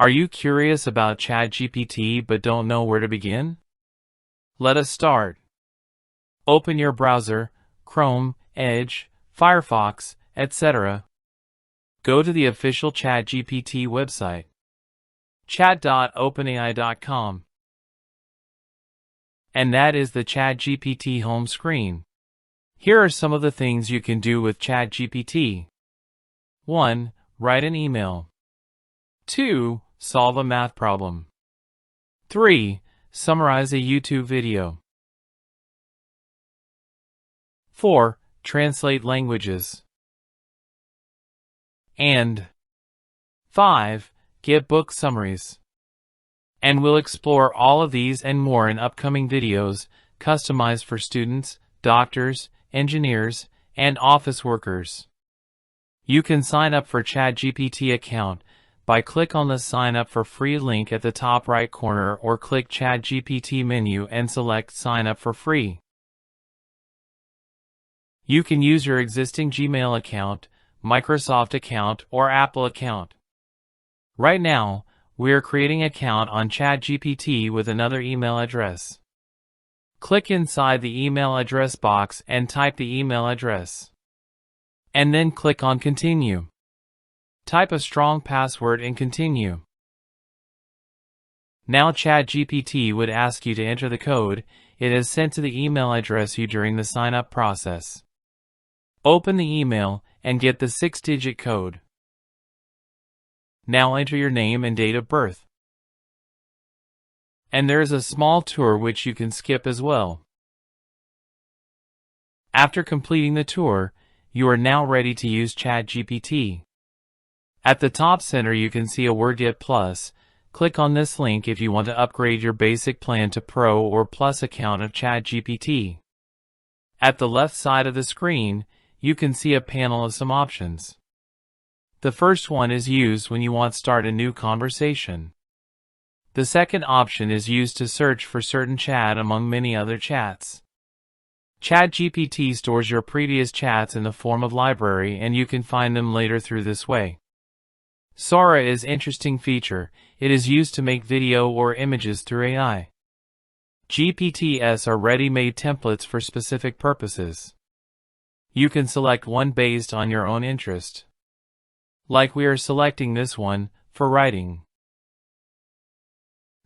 Are you curious about ChatGPT but don't know where to begin? Let us start. Open your browser, Chrome, Edge, Firefox, etc. Go to the official ChatGPT website, chat.openai.com. And that is the ChatGPT home screen. Here are some of the things you can do with ChatGPT. 1. Write an email. 2. Solve a math problem. 3. Summarize a YouTube video. 4. Translate languages. And 5. Get book summaries. And we'll explore all of these and more in upcoming videos, customized for students, doctors, engineers, and office workers. You can sign up for ChatGPT account by click on the sign up for free link at the top right corner or click ChatGPT menu and select sign up for free. You can use your existing Gmail account, Microsoft account, or Apple account. Right now, we are creating an account on ChatGPT with another email address. Click inside the email address box and type the email address. And then click on Continue. Type a strong password and continue. Now ChatGPT would ask you to enter the code it has sent to the email address you during the sign-up process. Open the email and get the 6-digit code. Now enter your name and date of birth. And there is a small tour which you can skip as well. After completing the tour, you are now ready to use ChatGPT. At the top center you can see a WordGet Plus. Click on this link if you want to upgrade your basic plan to Pro or Plus account of ChatGPT. At the left side of the screen, you can see a panel of some options. The first one is used when you want to start a new conversation. The second option is used to search for certain chat among many other chats. ChatGPT stores your previous chats in the form of library and you can find them later through this way. Sora is an interesting feature. It is used to make video or images through AI. GPTs are ready-made templates for specific purposes. You can select one based on your own interest. Like we are selecting this one, for writing.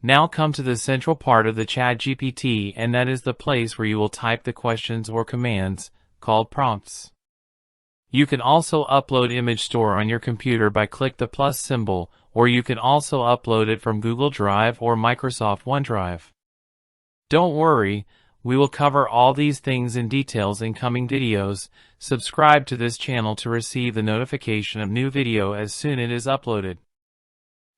Now come to the central part of the ChatGPT, and that is the place where you will type the questions or commands, called prompts. You can also upload image store on your computer by click the plus symbol, or you can also upload it from Google Drive or Microsoft OneDrive. Don't worry, we will cover all these things in details in coming videos. Subscribe to this channel to receive the notification of new video as soon as it is uploaded.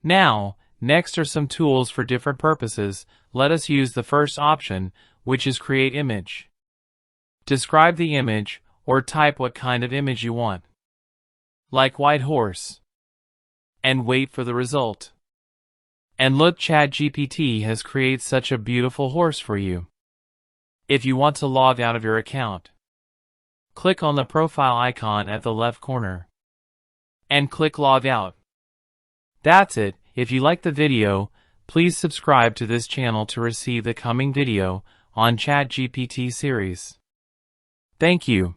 Now, next are some tools for different purposes. Let us use the first option, which is create image. Describe the image, or type what kind of image you want. Like white horse. And wait for the result. And look, ChatGPT has created such a beautiful horse for you. If you want to log out of your account, click on the profile icon at the left corner. And click log out. That's it. If you like the video, please subscribe to this channel to receive the coming video on ChatGPT series. Thank you.